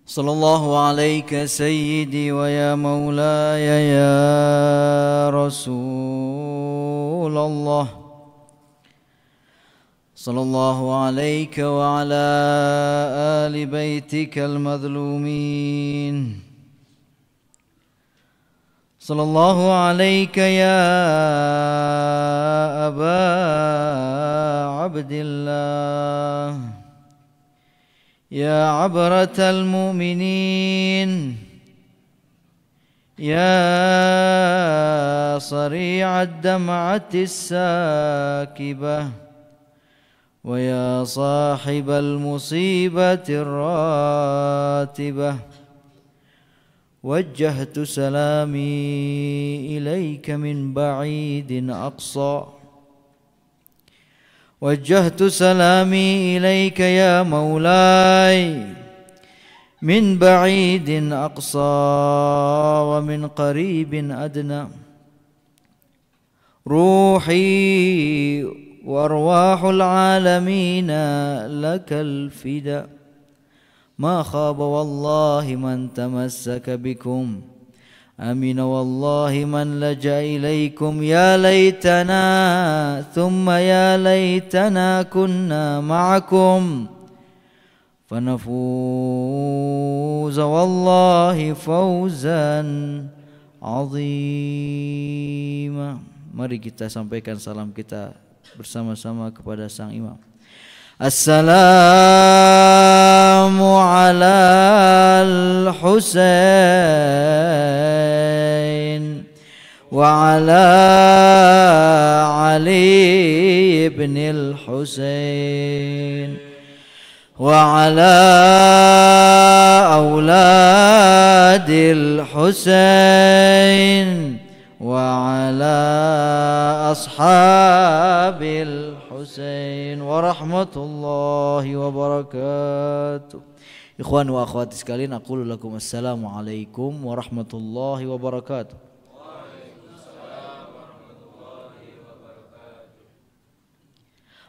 صلى الله عليك سيدي ويا مولاي يا رسول الله صلى الله عليك وعلى آل بيتك المظلومين صلى الله عليك يا أبا عبد الله يا عبرة المؤمنين يا صريع الدمعة الساكبة ويا صاحب المصيبة الراتبة وجهت سلامي إليك من بعيد أقصى وجهت سلامي إليك يا مولاي من بعيد أقصى ومن قريب أدنى روحي وأرواح العالمين لك الفداء ما خاب والله من تمسك بكم أمين والله من لجأ إليكم يا ليتنا ثم يا ليتنا كنا معكم فنفوز والله فوزا عظيما. Mari kita sampaikan salam kita bersama-sama kepada sang imam. Assalamu ala al-Husain wa ala Ali ibn al-Husain wa ala auladil Husain wa ala ashabil Husain wa rahmatullahi wa barakatuh. Ikhwan wa akhwati sekalian, aqulu lakum assalamu alaikum warahmatullahi wabarakatuh. Waalaikumsalam warahmatullahi wabarakatuh.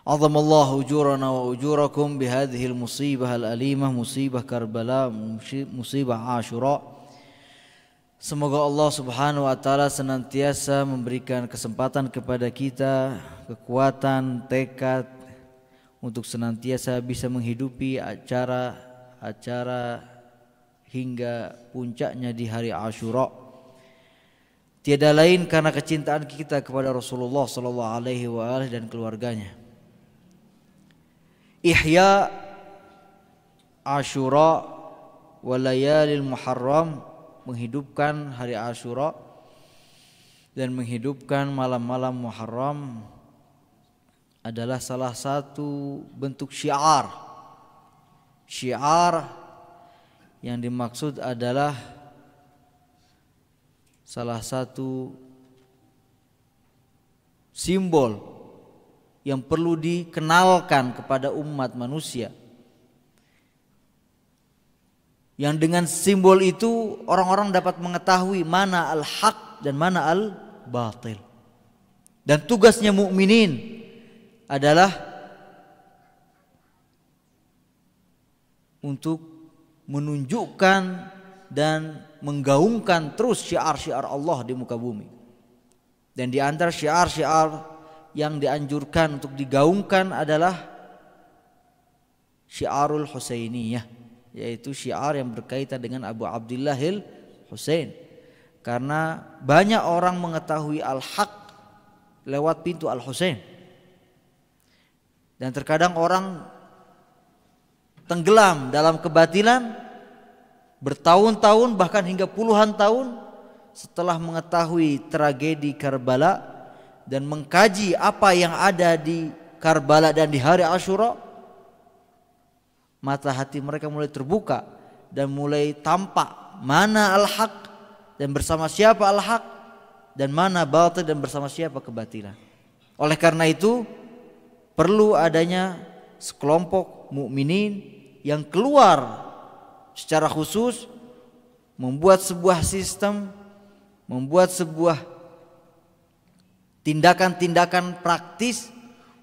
Azamallahu ujurana wa ujurakum bihadhil musibah al-alimah, musibah Karbala, musibah Ashura. Semoga Allah Subhanahu wa taala senantiasa memberikan kesempatan kepada kita, kekuatan, tekad untuk senantiasa bisa menghidupi acara hingga puncaknya di hari Ashura. Tiada lain karena kecintaan kita kepada Rasulullah sallallahu alaihi wasallam dan keluarganya. Ihya Ashura wa layalil Muharram, menghidupkan hari Ashura dan menghidupkan malam-malam Muharram adalah salah satu bentuk syiar. Syiar yang dimaksud adalah salah satu simbol yang perlu dikenalkan kepada umat manusia, yang dengan simbol itu orang-orang dapat mengetahui mana al-haq dan mana al-batil. Dan tugasnya mukminin adalah untuk menunjukkan dan menggaungkan terus syiar-syiar Allah di muka bumi. Dan di antara syiar-syiar yang dianjurkan untuk digaungkan adalah syiarul Husainiyah, yaitu syiar yang berkaitan dengan Abu Abdillahil Husain. Karena banyak orang mengetahui al-haq lewat pintu al-Husain. Dan terkadang orang tenggelam dalam kebatilan bertahun-tahun bahkan hingga puluhan tahun setelah mengetahui tragedi Karbala dan mengkaji apa yang ada di Karbala dan di hari Ashura, mata hati mereka mulai terbuka dan mulai tampak mana al-haq dan bersama siapa al-haq dan mana batil dan bersama siapa kebatilan. Oleh karena itu perlu adanya sekelompok mukminin yang keluar secara khusus membuat sebuah sistem, membuat sebuah tindakan-tindakan praktis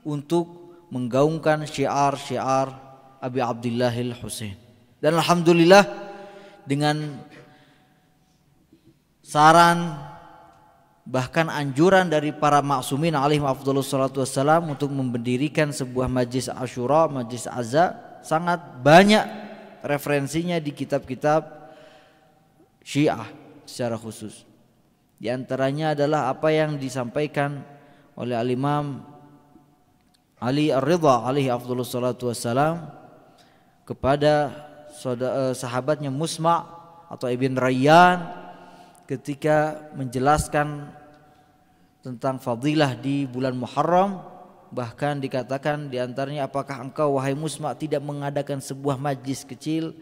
untuk menggaungkan syiar-syiar Abi Abdillahil Husain. Dan alhamdulillah dengan saran bahkan anjuran dari para maksumin alaihi afdhalus salatu wassalam untuk mendirikan sebuah majlis Asyura, majlis Azza, sangat banyak referensinya di kitab-kitab Syiah secara khusus. Di antaranya adalah apa yang disampaikan oleh Al-Imam Ali Ar-Ridha alaihi afdhalus salatu wassalam kepada sahabatnya Musma' atau Ibn Rayyan ketika menjelaskan tentang fadilah di bulan Muharram. Bahkan dikatakan di antaranya, apakah engkau wahai Musma' tidak mengadakan sebuah majlis kecil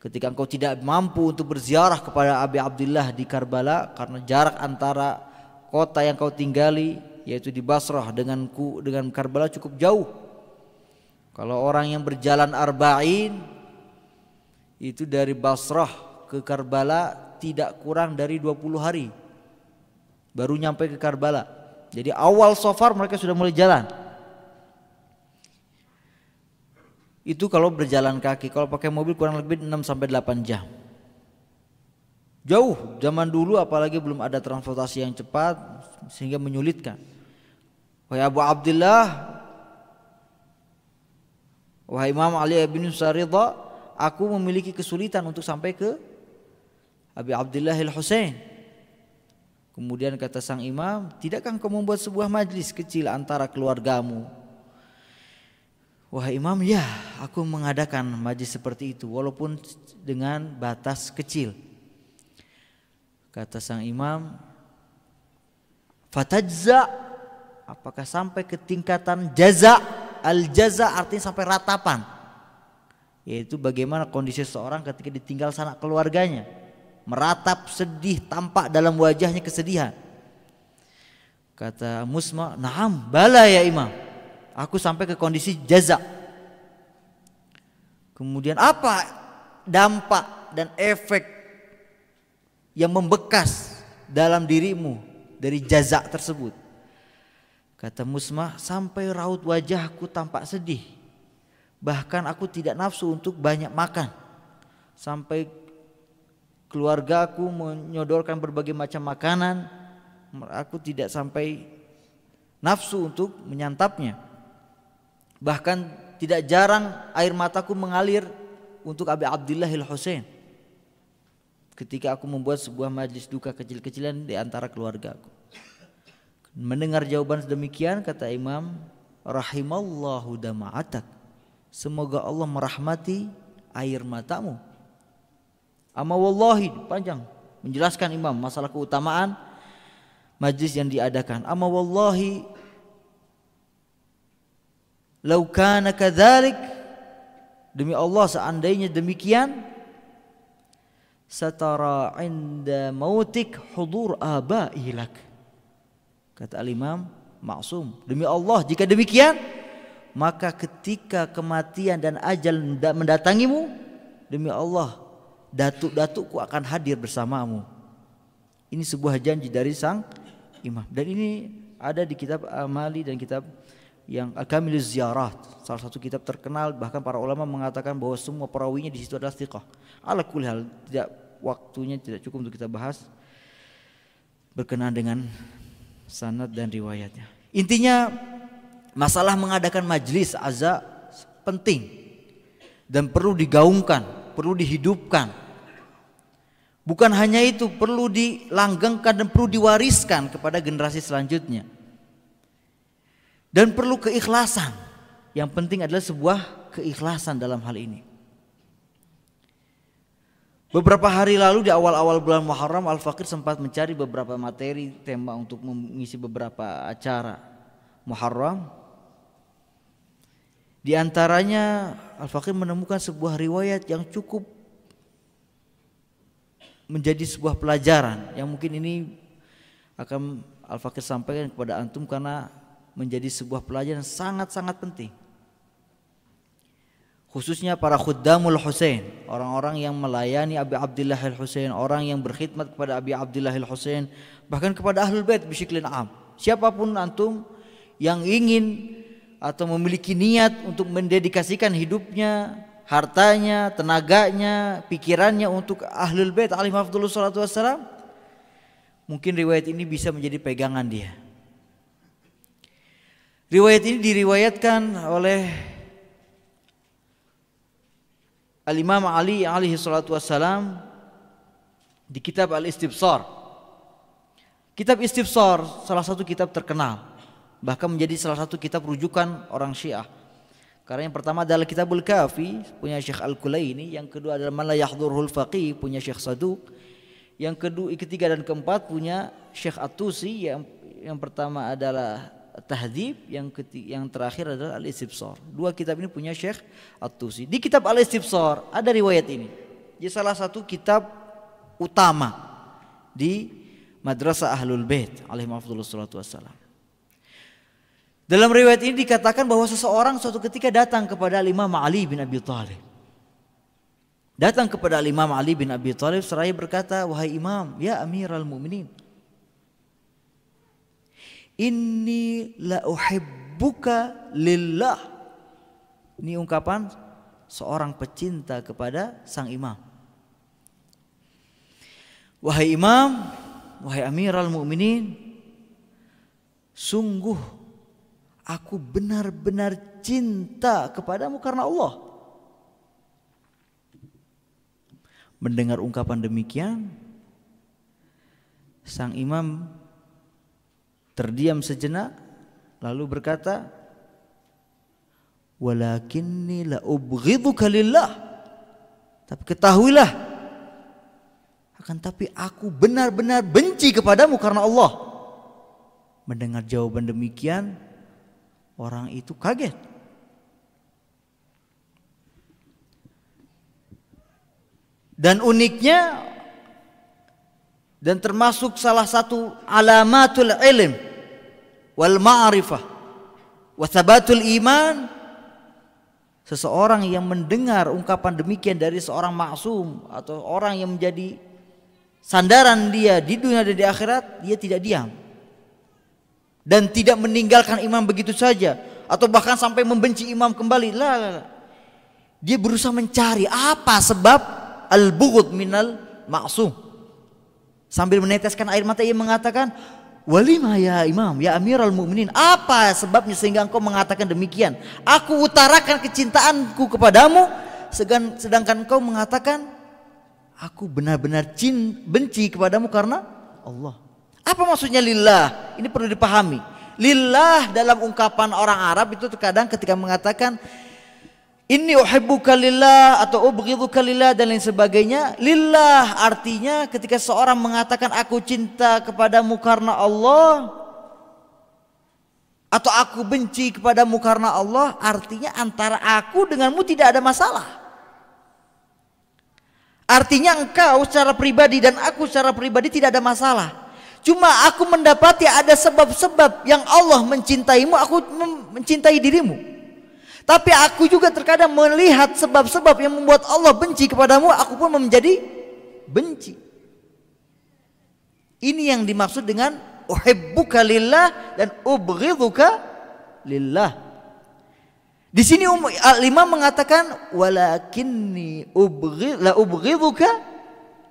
ketika engkau tidak mampu untuk berziarah kepada Abi Abdullah di Karbala, karena jarak antara kota yang kau tinggali yaitu di Basrah dengan Karbala cukup jauh. Kalau orang yang berjalan arba'in itu dari Basrah ke Karbala tidak kurang dari 20 hari baru nyampe ke Karbala. Jadi awal Safar mereka sudah mulai jalan. Itu kalau berjalan kaki. Kalau pakai mobil kurang lebih 6 sampai 8 jam. Jauh zaman dulu, apalagi belum ada transportasi yang cepat sehingga menyulitkan. Wahai Abu Abdullah, wahai Imam Ali bin Ridha, aku memiliki kesulitan untuk sampai ke Abi Abdullah al-Husain. Kemudian kata sang imam, tidakkah engkau membuat sebuah majlis kecil antara keluargamu? Wahai imam, ya, aku mengadakan majlis seperti itu walaupun dengan batas kecil. Kata sang imam, fatajza, apakah sampai ke tingkatan jaza? Al-jaza artinya sampai ratapan, yaitu bagaimana kondisi seorang ketika ditinggal sanak keluarganya, meratap, sedih, tampak dalam wajahnya kesedihan. Kata Musma', na'am, bala ya imam, aku sampai ke kondisi jaza. Kemudian apa dampak dan efek yang membekas dalam dirimu dari jaza tersebut? Kata Musma', sampai raut wajahku tampak sedih, bahkan aku tidak nafsu untuk banyak makan, sampai keluargaku menyodorkan berbagai macam makanan, aku tidak sampai nafsu untuk menyantapnya. Bahkan tidak jarang air mataku mengalir untuk Abi Abdullah al-Husain ketika aku membuat sebuah majlis duka kecil-kecilan di antara keluargaku. Mendengar jawaban sedemikian, kata imam, rahimallahu dama'atak, semoga Allah merahmati air matamu. Amma wallahi, panjang menjelaskan imam masalah keutamaan majlis yang diadakan. Amma wallahi law kana kadzalik, demi Allah seandainya demikian, satara inda mautik hudur abai lak. Kata al-imam Maksum, demi Allah jika demikian, maka ketika kematian dan ajal mendatangimu, demi Allah datuk-datukku akan hadir bersamamu. Ini sebuah janji dari sang imam, dan ini ada di kitab Amali dan kitab yang Al-Kamiluz Ziyarat, salah satu kitab terkenal. Bahkan para ulama mengatakan bahwa semua perawinya di situ adalah thiqah. Ala kulli hal, waktunya tidak cukup untuk kita bahas berkenaan dengan sanad dan riwayatnya. Intinya masalah mengadakan majlis azza penting dan perlu digaungkan, perlu dihidupkan. Bukan hanya itu, perlu dilanggengkan dan perlu diwariskan kepada generasi selanjutnya. Dan perlu keikhlasan. Yang penting adalah sebuah keikhlasan dalam hal ini. Beberapa hari lalu di awal-awal bulan Muharram, Al-Faqir sempat mencari beberapa materi tema untuk mengisi beberapa acara Muharram. Di antaranya Al-Faqir menemukan sebuah riwayat yang cukup menjadi sebuah pelajaran yang mungkin ini akan Al-Faqir sampaikan kepada antum karena menjadi sebuah pelajaran sangat-sangat penting. Khususnya para khuddamul Husain, orang-orang yang melayani Abi Abdullah al-Husain, orang yang berkhidmat kepada Abi Abdullah al-Husain, bahkan kepada Ahlul Bait bisyiklin am. Siapapun antum yang ingin atau memiliki niat untuk mendedikasikan hidupnya hartanya, tenaganya, pikirannya untuk Ahlul Bait alaihi afdhalus salatu wassalam, mungkin riwayat ini bisa menjadi pegangan dia. Riwayat ini diriwayatkan oleh Al-Imam Ali alaihi salatu wassalam di kitab Al-Istibsar. Kitab Istibsar salah satu kitab terkenal, bahkan menjadi salah satu kitab rujukan orang Syiah. Karena yang pertama adalah Kitabul Kafi punya Syekh Al-Kulaini, yang kedua adalah Man la yahdhurul faqih punya Syekh Saduq, yang ketiga dan keempat punya Syekh At-Tusi, yang pertama adalah Tahdhib, yang terakhir adalah Al-Istibsar. Dua kitab ini punya Syekh At-Tusi. Di kitab Al-Istibsar ada riwayat ini. Jadi salah satu kitab utama di Madrasah Ahlul Bait alaihi afdhalus salatu wassalam. Dalam riwayat ini dikatakan bahwa seseorang suatu ketika datang kepada Imam Ali bin Abi Thalib. Datang kepada Imam Ali bin Abi Thalib seraya berkata, "Wahai Imam, ya Amiral Mu'minin, inni la uhibbuka lillah." Ini ungkapan seorang pecinta kepada sang imam. Wahai Imam, wahai Amiral Mu'minin, sungguh aku benar-benar cinta kepadamu karena Allah. Mendengar ungkapan demikian, sang imam terdiam sejenak lalu berkata, "Walakinni la ubghiduka lillah." Tapi ketahuilah, akan tapi aku benar-benar benci kepadamu karena Allah. Mendengar jawaban demikian, orang itu kaget. Dan uniknya, dan termasuk salah satu alamatul ilm wal ma'rifah wa thabatul iman, seseorang yang mendengar ungkapan demikian dari seorang maksum atau orang yang menjadi sandaran dia di dunia dan di akhirat, dia tidak diam dan tidak meninggalkan imam begitu saja atau bahkan sampai membenci imam kembali. La. Dia berusaha mencari apa sebab al-bughd minal ma'sum. Sambil meneteskan air mata ia mengatakan, "Walima ya Imam, ya Amiral Mu'minin, apa sebabnya sehingga engkau mengatakan demikian? Aku utarakan kecintaanku kepadamu, sedangkan engkau mengatakan aku benar-benar benci kepadamu karena Allah." Apa maksudnya lillah? Ini perlu dipahami. Lillah dalam ungkapan orang Arab itu terkadang ketika mengatakan inni uhibbuka lillah atau ubghiduka lillah dan lain sebagainya, lillah artinya ketika seorang mengatakan aku cinta kepadamu karena Allah atau aku benci kepadamu karena Allah, artinya antara aku denganmu tidak ada masalah. Artinya engkau secara pribadi dan aku secara pribadi tidak ada masalah. Cuma aku mendapati ada sebab-sebab yang Allah mencintaimu, aku mencintai dirimu. Tapi aku juga terkadang melihat sebab-sebab yang membuat Allah benci kepadamu, aku pun menjadi benci. Ini yang dimaksud dengan uhibbuka lillah dan ubghiduka lillah. Di sini Imam mengatakan walakinni ubghiduka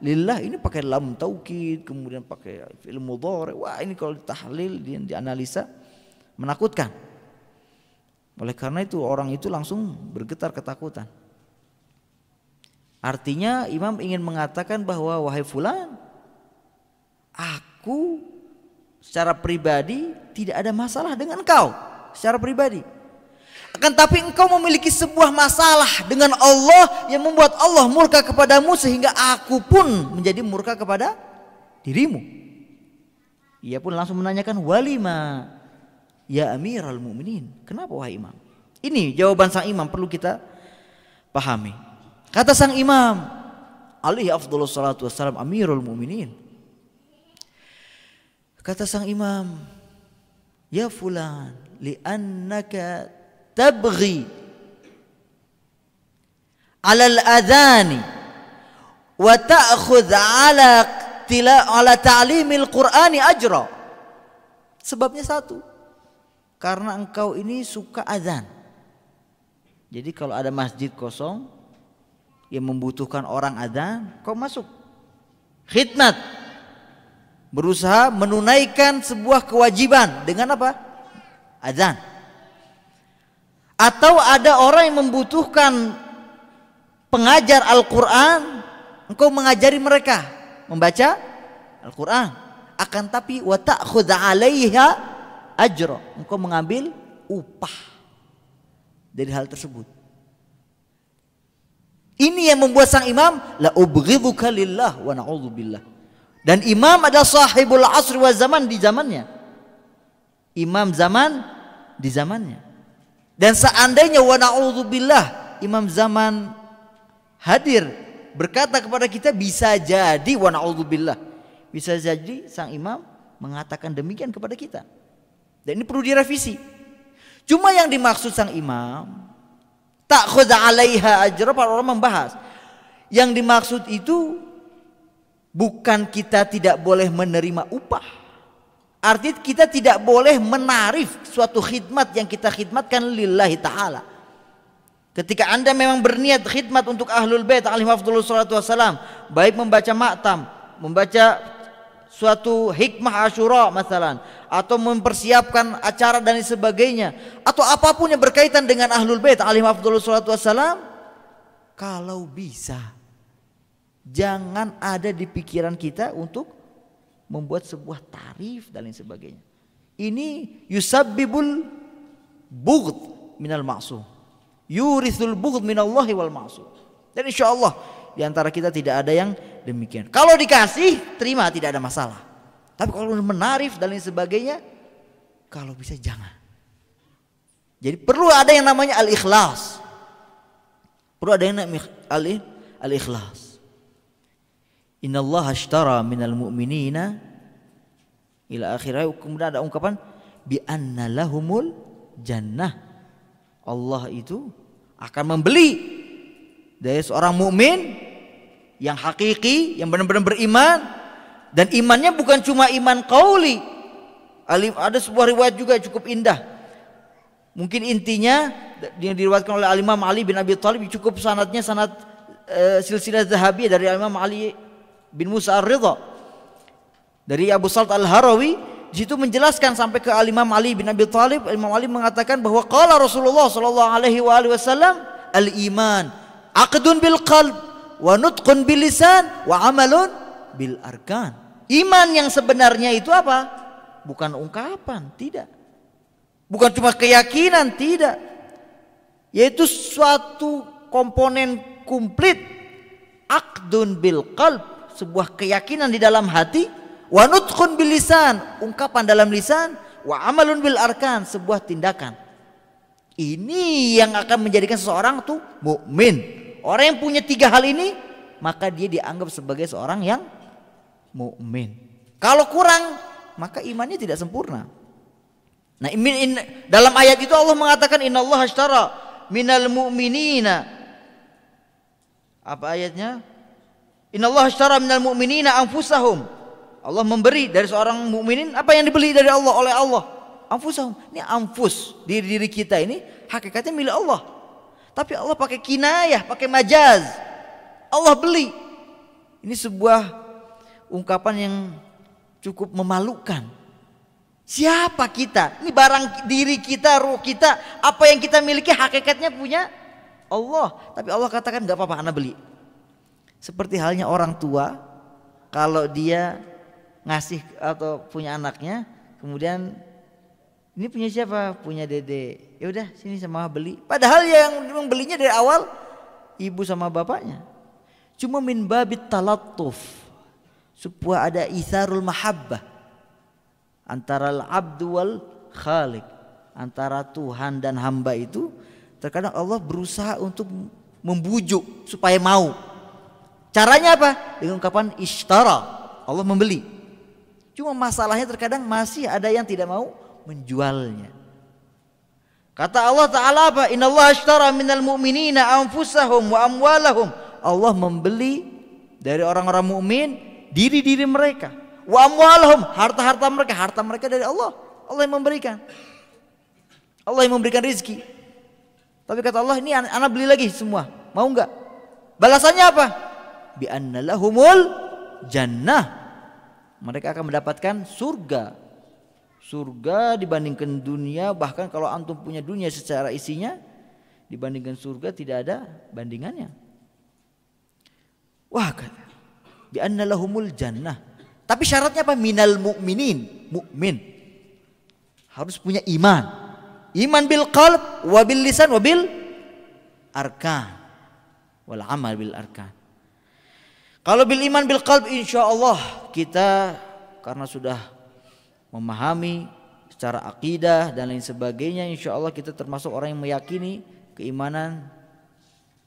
lillah. Ini pakai lam taukid, kemudian pakai fi'il mudhari. Wah, ini kalau ditahlil, dianalisa menakutkan. Oleh karena itu orang itu langsung bergetar ketakutan. Artinya Imam ingin mengatakan bahwa wahai fulan, aku secara pribadi tidak ada masalah dengan engkau secara pribadi. Akan tapi engkau memiliki sebuah masalah dengan Allah yang membuat Allah murka kepadamu sehingga aku pun menjadi murka kepada dirimu. Ia pun langsung menanyakan, walima ya Amiral Mu'minin, kenapa wahai imam? Ini jawaban sang imam perlu kita pahami. Kata sang imam alaihi afdhalus salatu wassalam, Amirul Mu'minin, kata sang imam, ya fulan, li'annaka tabghi alal adhani wa ta'khudh ala ta'limil Qur'ani ajra. Sebabnya satu, karena engkau ini suka azan. Jadi kalau ada masjid kosong, yang membutuhkan orang adzan, kau masuk. Khidmat, berusaha menunaikan sebuah kewajiban dengan apa? Adzan. Atau ada orang yang membutuhkan pengajar Al-Quran, engkau mengajari mereka membaca Al-Quran. Akan tapi wa ta'khudh 'alaiha ajra, engkau mengambil upah dari hal tersebut. Ini yang membuat sang imam la ubghiduka lillah wa na'udzubillah. Dan imam adalah sahibul asr wa zaman di zamannya. Imam zaman di zamannya. Dan seandainya wa na'udzubillah imam zaman hadir berkata kepada kita, bisa jadi wa na'udzubillah, bisa jadi sang imam mengatakan demikian kepada kita. Dan ini perlu direvisi. Cuma yang dimaksud sang imam ta'khudh 'alaiha ajra, para ulama membahas. Yang dimaksud itu bukan kita tidak boleh menerima upah. Artinya kita tidak boleh menarif suatu khidmat yang kita khidmatkan lillahi ta'ala. Ketika Anda memang berniat khidmat untuk Ahlul Bait alaihi wassalatu wassalam, baik membaca maktam, membaca suatu hikmah Asyura misalnya, atau mempersiapkan acara dan sebagainya, atau apapun yang berkaitan dengan Ahlul Bait alaihi wassalatu wassalam, kalau bisa jangan ada di pikiran kita untuk membuat sebuah tarif dan lain sebagainya. Ini yusabbibul bughd minal ma'sum, yurithul bughd minallahi wal ma'sum. Dan insyaallah di antara kita tidak ada yang demikian. Kalau dikasih terima, tidak ada masalah. Tapi kalau menarif dan lain sebagainya, kalau bisa jangan. Jadi perlu ada yang namanya al-ikhlas. Perlu ada yang namanya al-ikhlas. Innallaha ashtara minal mu'minina ila akhirnya, kemudian ada ungkapan bi anna lahumul jannah. Allah itu akan membeli dari seorang mukmin yang hakiki, yang benar-benar beriman, dan imannya bukan cuma iman qauli. Ada sebuah riwayat juga cukup indah. Mungkin intinya yang diriwayatkan oleh Imam Ali bin Abi Thalib, cukup sanadnya sanad silsilah zahabiyah dari Imam Ali bin Musa Ar-Ridha dari Abu Salt Al-Harawi. Di situ menjelaskan sampai ke Imam Ali bin Abi Thalib. Imam Ali mengatakan bahwa qala Rasulullah sallallahu alaihi wasallam, al-iman aqdun bil qalb wa nutqun bil lisan wa amalun bil arkan. Iman yang sebenarnya itu apa? Bukan ungkapan, tidak. Bukan cuma keyakinan, tidak. Yaitu suatu komponen komplit. Aqdun bil qalb, sebuah keyakinan di dalam hati, wa nutqun bil lisan, ungkapan dalam lisan, wa amalun bil arkan, sebuah tindakan. Ini yang akan menjadikan seseorang tuh mukmin. Orang yang punya tiga hal ini, maka dia dianggap sebagai seorang yang mukmin. Kalau kurang, maka imannya tidak sempurna. Nah, dalam ayat itu Allah mengatakan innallaha ashtara minal mu'minina. Apa ayatnya? Innallaha ashtara minal mu'minina anfusahum. Allah memberi dari seorang mukminin apa yang dibeli dari Allah, oleh Allah. Anfusahum. Ini anfus, diri kita ini hakikatnya milik Allah. Tapi Allah pakai kinayah, pakai majaz. Allah beli. Ini sebuah ungkapan yang cukup memalukan. Siapa kita? Ini barang diri kita, ruh kita, apa yang kita miliki hakikatnya punya Allah. Tapi Allah katakan enggak apa-apa, ana beli. Seperti halnya orang tua, kalau dia ngasih atau punya anaknya, kemudian ini punya siapa? Punya dede. Ya udah sini sama beli. Padahal yang membelinya dari awal ibu sama bapaknya. Cuma min babit talattuf, supaya ada isarul mahabbah antara al-abdu wal khaliq, antara Tuhan dan hamba itu. Terkadang Allah berusaha untuk membujuk supaya mau. Caranya apa? Dengan ungkapan ishtara, Allah membeli. Cuma masalahnya terkadang masih ada yang tidak mau menjualnya. Kata Allah Ta'ala apa? Innallaha ashtara minal mu'minina anfusahum wa amwalahum. Allah membeli dari orang-orang mukmin diri-diri mereka. Wa amwalahum, harta-harta mereka. Harta mereka dari Allah. Allah yang memberikan. Allah yang memberikan rezeki. Tapi kata Allah, ini anak beli lagi semua. Mau enggak? Balasannya apa? Bi anna lahumul jannah. Mereka akan mendapatkan surga. Surga dibandingkan dunia, bahkan kalau antum punya dunia secara isinya, dibandingkan surga tidak ada bandingannya. Wah, bi anna lahumul jannah. Tapi syaratnya apa? Minal mu'minin, mukmin. Harus punya iman. Iman bil qalb, wa bil lisan, wa bil arkan. Wal amal bil arkan. Kalau bil iman bil qalb, insyaallah kita karena sudah memahami secara akidah dan lain sebagainya, insyaallah kita termasuk orang yang meyakini keimanan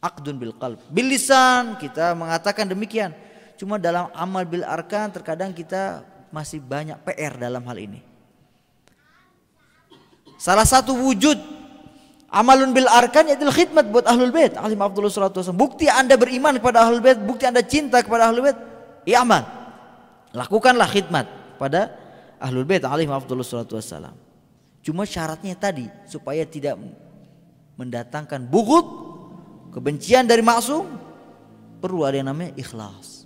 aqdun bil qalb. Bil lisan kita mengatakan demikian. Cuma dalam amal bil arkan terkadang kita masih banyak PR dalam hal ini. Salah satu wujud amalun bil arkan yaitu khidmat buat ahlul bait alaihi afdhalus salatu wasallam. Bukti Anda beriman kepada ahlul bait, bukti Anda cinta kepada ahlul bait, ya amal. Lakukanlah khidmat pada ahlul bait alaihi afdhalus salatu wasallam. Cuma syaratnya tadi supaya tidak mendatangkan bughd, kebencian dari maksum, perlu ada yang namanya ikhlas.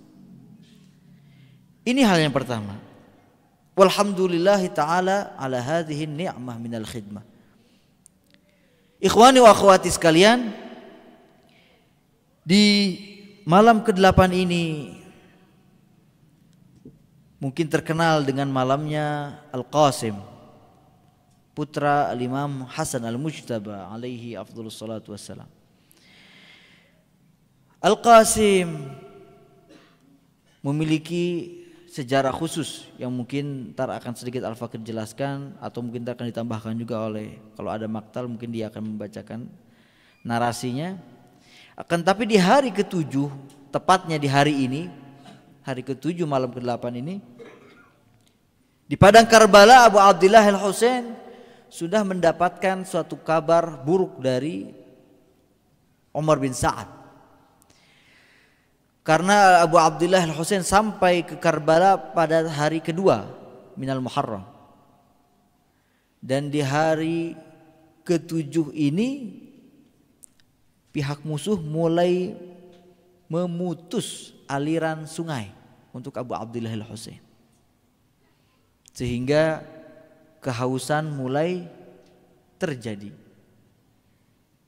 Ini hal yang pertama. Walhamdulillahi ta'ala ala hadhihi ni'mah minal khidmah. Ikhwani wa akhwati sekalian, di malam ke-8 ini mungkin terkenal dengan malamnya Al-Qasim, putra Al-Imam Hasan Al-Mujtaba alaihi afdhalus salatu wassalam. Al-Qasim memiliki sejarah khusus yang mungkin ntar akan sedikit Al-Fakir jelaskan, atau mungkin ntar akan ditambahkan juga oleh, kalau ada maktal mungkin dia akan membacakan narasinya. Tapi di hari ke-7, tepatnya di hari ini, hari ke-7 malam ke-8 ini, di padang Karbala, Abu Abdillah Al-Husain sudah mendapatkan suatu kabar buruk dari Umar bin Sa'ad. Karena Abu Abdullah Al-Husain sampai ke Karbala pada hari kedua minal Muharram. Dan di hari ke-7 ini pihak musuh mulai memutus aliran sungai untuk Abu Abdullah Al-Husain. Sehingga kehausan mulai terjadi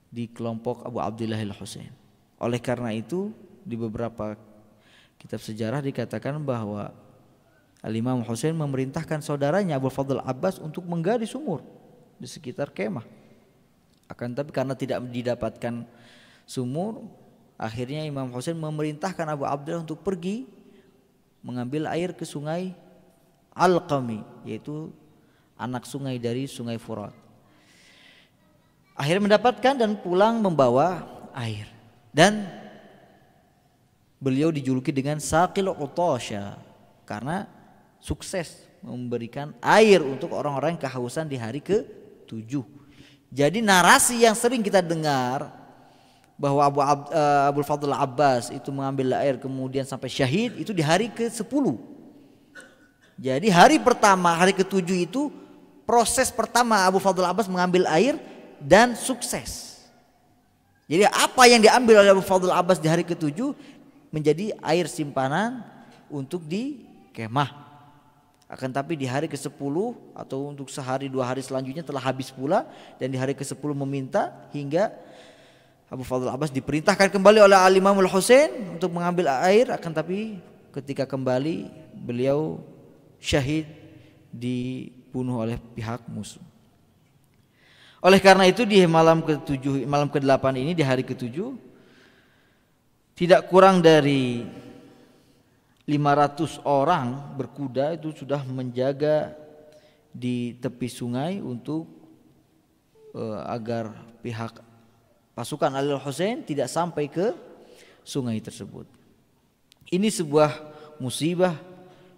di kelompok Abu Abdullah Al-Husain. Oleh karena itu di beberapa kitab sejarah dikatakan bahwa Al-Imam Husain memerintahkan saudaranya Abu Fadl Abbas untuk menggali sumur di sekitar kemah. Akan tapi karena tidak didapatkan sumur, akhirnya Imam Husain memerintahkan Abu Abdullah untuk pergi mengambil air ke sungai Al-Qami, yaitu anak sungai dari sungai Furat. Akhirnya mendapatkan dan pulang membawa air. Dan beliau dijuluki dengan Saqil Utasha karena sukses memberikan air untuk orang-orang yang kehausan di hari ke-7. Jadi narasi yang sering kita dengar bahwa Abu Fadl Abbas itu mengambil air kemudian sampai syahid, itu di hari ke-10. Jadi hari pertama, hari ke-7 itu proses pertama Abu Fadl Abbas mengambil air dan sukses. Jadi apa yang diambil oleh Abu Fadl Abbas di hari ke-7 menjadi air simpanan untuk di kemah. Akan tapi di hari ke-10 atau untuk sehari 2 hari selanjutnya telah habis pula, dan di hari ke-10 meminta hingga Abu Fadl Abbas diperintahkan kembali oleh Al-Imam Al-Husain untuk mengambil air. Akan tapi ketika kembali beliau syahid dibunuh oleh pihak musuh. Oleh karena itu di malam ke-7, malam ke-8 ini, di hari ke-7, tidak kurang dari 500 orang berkuda itu sudah menjaga di tepi sungai untuk agar pihak pasukan Al-Husain tidak sampai ke sungai tersebut. Ini sebuah musibah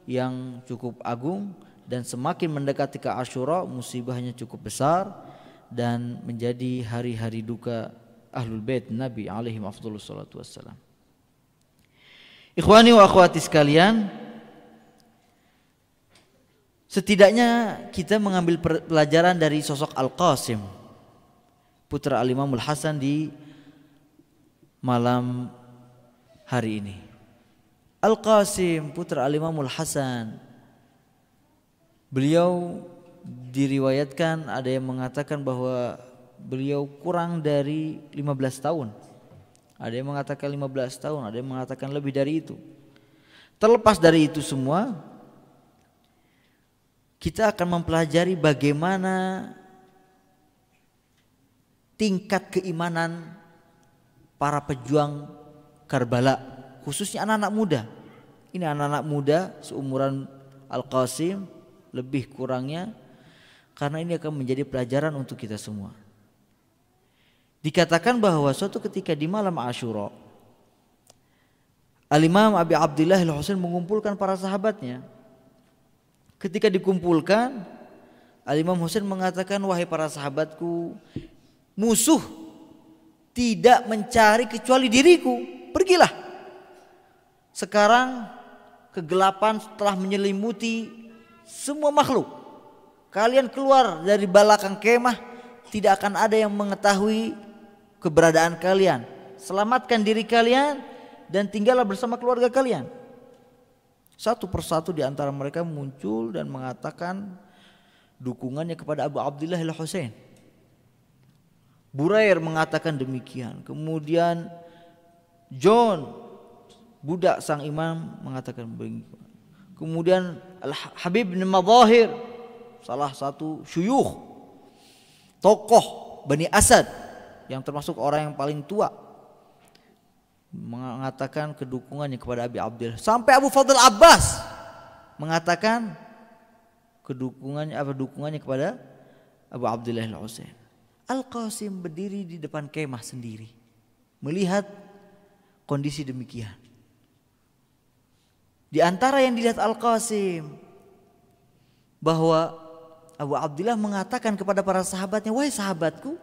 yang cukup agung, dan semakin mendekati ke Asyura musibahnya cukup besar dan menjadi hari-hari duka Ahlul Bait Nabi alaihi afdhalus salatu wassalam. Ikhwani wa akhwati sekalian, setidaknya kita mengambil pelajaran dari sosok Al-Qasim, putra Al-Imam Al-Hasan, di malam hari ini. Al-Qasim putra Al-Imamul Hasan, beliau diriwayatkan ada yang mengatakan bahwa beliau kurang dari 15 tahun. Ada yang mengatakan 15 tahun, ada yang mengatakan lebih dari itu. Terlepas dari itu semua, kita akan mempelajari bagaimana tingkat keimanan para pejuang Karbala, khususnya anak-anak muda. Ini anak-anak muda seumuran Al-Qasim lebih kurangnya, karena ini akan menjadi pelajaran untuk kita semua. Dikatakan bahwa suatu ketika di malam Asyura, Al-Imam Abi Abdillah Al-Husain mengumpulkan para sahabatnya. Ketika dikumpulkan, Al-Imam Husain mengatakan, wahai para sahabatku, musuh tidak mencari kecuali diriku, pergilah. Sekarang kegelapan telah menyelimuti semua makhluk. Kalian keluar dari belakang kemah, tidak akan ada yang mengetahui keberadaan kalian. Selamatkan diri kalian dan tinggallah bersama keluarga kalian. Satu persatu di antara mereka muncul dan mengatakan dukungannya kepada Abu Abdillah Al-Husain. Burair mengatakan demikian. Kemudian John, budak sang imam, mengatakan begitu. Kemudian Al-Habib bin Madahir, salah satu syuyukh, tokoh Bani Asad yang termasuk orang yang paling tua, mengatakan kedukungannya kepada Abi Abdillah. Sampai Abu Fadl Abbas mengatakan dukungannya kepada Abu Abdillah Al-Husain. Al-Qasim berdiri di depan kemah sendiri, melihat kondisi demikian. Di antara yang dilihat Al-Qasim, bahwa Abu Abdillah mengatakan kepada para sahabatnya, wahai sahabatku,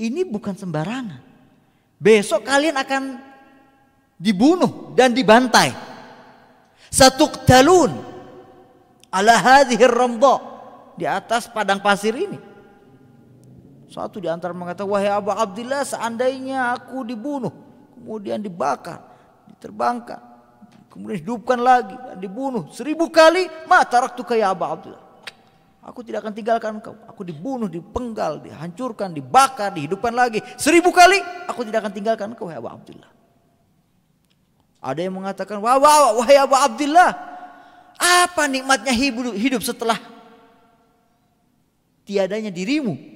ini bukan sembarangan. Besok kalian akan dibunuh dan dibantai. Satuqtalun ala hadhihi ar-ramda, di atas padang pasir ini. Satu di antara mengatakan, wahai Abu Abdillah, seandainya aku dibunuh, kemudian dibakar, diterbangkan, kemudian hidupkan lagi dan dibunuh 1000 kali, ma taraktuka ya Abu Abdillah, aku tidak akan tinggalkan engkau. Aku dibunuh, dipenggal, dihancurkan, dibakar, dihidupkan lagi 1000 kali, aku tidak akan tinggalkan engkau, wahai Abu Abdillah. Ada yang mengatakan, wahai Abu Abdillah, apa nikmatnya hidup setelah tiadanya dirimu?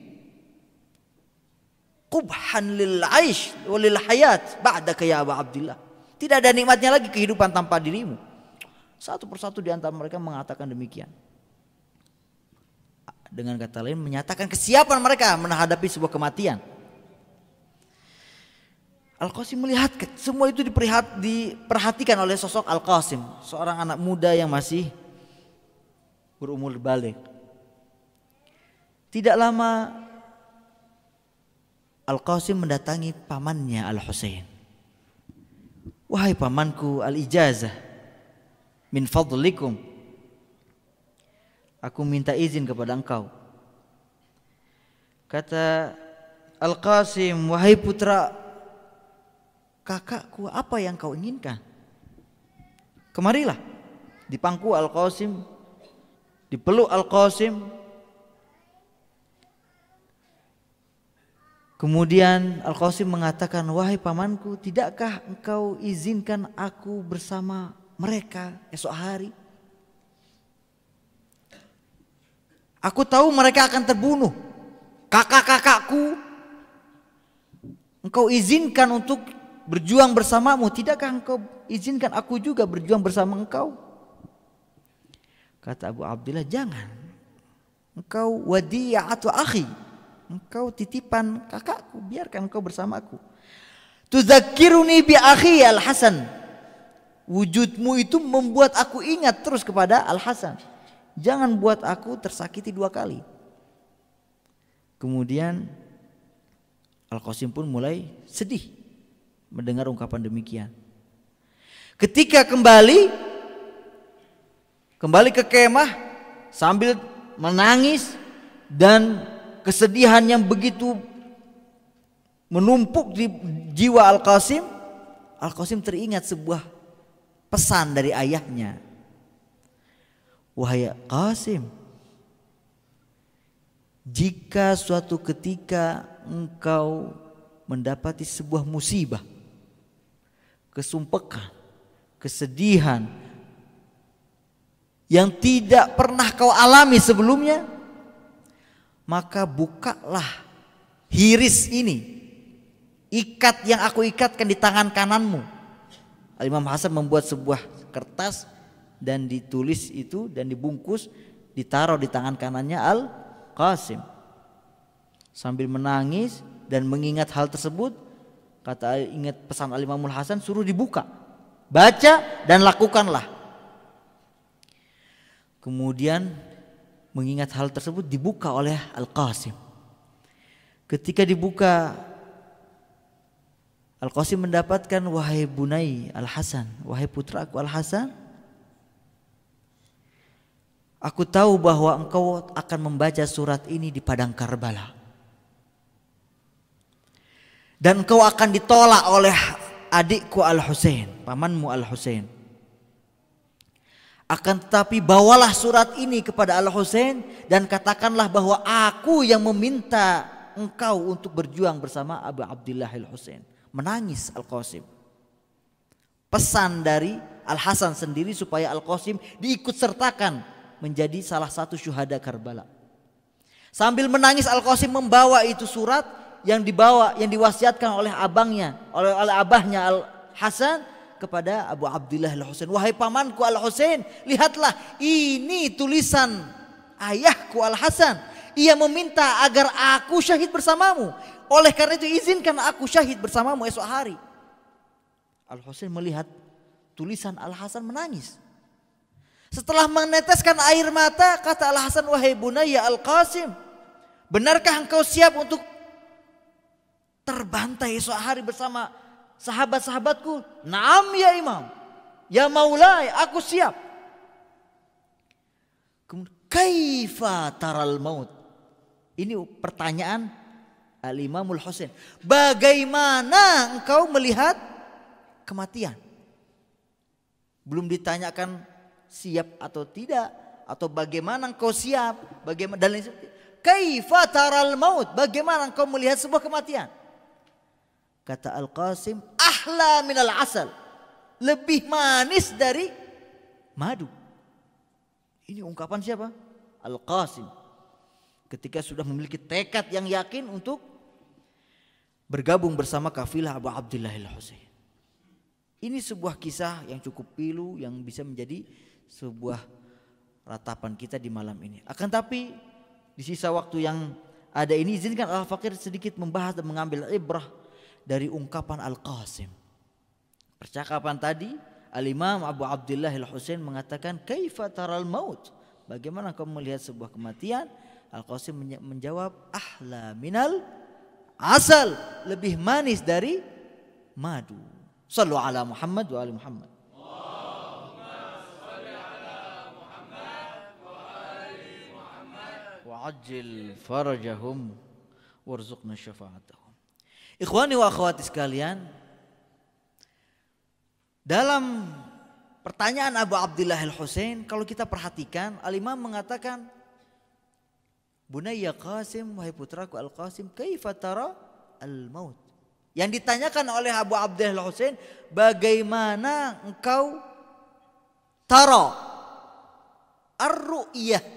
Qubhan lil aish walil hayat ba'daka ya Abu Abdillah. Tidak ada nikmatnya lagi kehidupan tanpa dirimu. Satu persatu di antara mereka mengatakan demikian. Dengan kata lain, menyatakan kesiapan mereka menghadapi sebuah kematian. Al-Qasim melihat semua itu diperhatikan oleh sosok Al-Qasim, seorang anak muda yang masih berumur balik. Tidak lama Al-Qasim mendatangi pamannya Al-Husain. Wahai pamanku, al-ijazah min fadlikum, aku minta izin kepada engkau. Kata Al-Qasim, wahai putra kakakku, apa yang kau inginkan? Kemarilah. Dipangku Al-Qasim, dipeluk Al-Qasim. Kemudian Al-Qasim mengatakan, wahai pamanku, tidakkah engkau izinkan aku bersama mereka esok hari? Aku tahu mereka akan terbunuh. Kakak-kakakku engkau izinkan untuk berjuang bersamamu. Tidakkah engkau izinkan aku juga berjuang bersama engkau? Kata Abu Abdillah, jangan. Engkau wadiyatu akhi, engkau titipan kakakku, biarkan engkau bersamaku. Tudzakiruni bi akhi Al-Hasan, wujudmu itu membuat aku ingat terus kepada Al-Hasan. Jangan buat aku tersakiti 2 kali. Kemudian Al-Qasim pun mulai sedih mendengar ungkapan demikian. Ketika kembali ke kemah sambil menangis dan kesedihan yang begitu menumpuk di jiwa Al-Qasim, Al-Qasim teringat sebuah pesan dari ayahnya. Wahai Qasim, jika suatu ketika engkau mendapati sebuah musibah, kesumpekan, kesedihan yang tidak pernah kau alami sebelumnya, maka bukalah hiris ini, ikat yang aku ikatkan di tangan kananmu. Imam Hasan membuat sebuah kertas dan ditulis itu dan dibungkus, ditaruh di tangan kanannya Al-Qasim. Sambil menangis dan mengingat hal tersebut, ingat pesan Al-Imamul Hasan, suruh dibuka, baca dan lakukanlah. Kemudian mengingat hal tersebut dibuka oleh Al-Qasim. Ketika dibuka, Al-Qasim mendapatkan, wahai bunai Al-Hasan, wahai putraku Al-Hasan, aku tahu bahwa engkau akan membaca surat ini di padang Karbala. Dan engkau akan ditolak oleh adikku Al-Husain, pamanmu Al-Husain. Akan tetapi bawalah surat ini kepada Al-Husain dan katakanlah bahwa aku yang meminta engkau untuk berjuang bersama Abu Abdillah Al-Husain. Menangis Al-Qasim. Pesan dari Al-Hasan sendiri supaya Al-Qasim diikut sertakan menjadi salah satu syuhada Karbala. Sambil menangis Al-Qasim membawa itu surat yang diwasiatkan oleh abahnya Al-Hasan kepada Abu Abdillah Al-Husain. Wahai pamanku Al-Husain, lihatlah ini tulisan ayahku Al-Hasan. Ia meminta agar aku syahid bersamamu. Oleh karena itu izinkan aku syahid bersamamu esok hari. Al-Husain melihat tulisan Al-Hasan menangis. Setelah meneteskan air mata, kata Al-Hasan, wahai bunayya Al-Qasim, benarkah engkau siap untuk terbantai esok hari bersama sahabat-sahabatku? Naam ya Imam, ya Maulai, aku siap. Kemudian, kaifa taral maut? Ini pertanyaan Al-Imamul Husain. Bagaimana engkau melihat kematian? Belum ditanyakan siap atau tidak, atau bagaimana engkau siap, bagaimana dan lain sebagainya. Kaifa taral maut? Bagaimana engkau melihat sebuah kematian? Kata Al-Qasim, ahla minal asal, lebih manis dari madu. Ini ungkapan siapa? Al-Qasim. Ketika sudah memiliki tekad yang yakin untuk bergabung bersama kafilah Abu Abdillah Al-Husain. Ini sebuah kisah yang cukup pilu yang bisa menjadi sebuah ratapan kita di malam ini. Akan tapi di sisa waktu yang ada ini, izinkan Al-Faqir sedikit membahas dan mengambil ibrah dari ungkapan Al-Qasim. Percakapan tadi Al-Imam Abu Abdillah Al-Husain mengatakan, kaifa taral maut? Bagaimana kau melihat sebuah kematian? Al-Qasim menjawab, ahla minal asal, lebih manis dari madu. Sallu ala Muhammad wa ali Muhammad. Wa'ajil farajahum warzuqna syafa'atahum. Ikhwani wa akhwati sekalian, dalam pertanyaan Abu Abdillah Al-Husain, kalau kita perhatikan, Al-Imam mengatakan, bunayya Qasim, wahai putraku Al-Qasim, kaifa tara al-maut? Yang ditanyakan oleh Abu Abdillah Al-Husain, bagaimana engkau tara ar-ru'yah?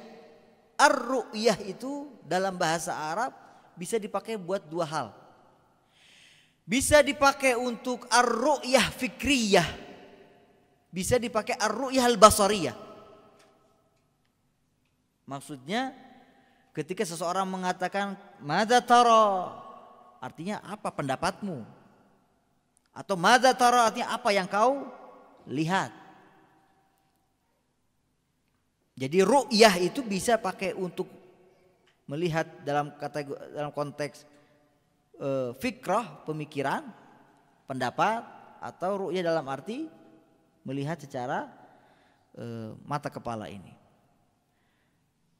Ar-ru'yah itu dalam bahasa Arab bisa dipakai buat dua hal. Bisa dipakai untuk ar-ru'yah fikriyah, bisa dipakai ar-ru'yah al-basariyah. Maksudnya ketika seseorang mengatakan madza tara, artinya apa pendapatmu? Atau madza tara artinya apa yang kau lihat. Jadi ru'yah itu bisa pakai untuk melihat dalam konteks fikrah, pemikiran, pendapat, atau ru'yah dalam arti melihat secara mata kepala ini.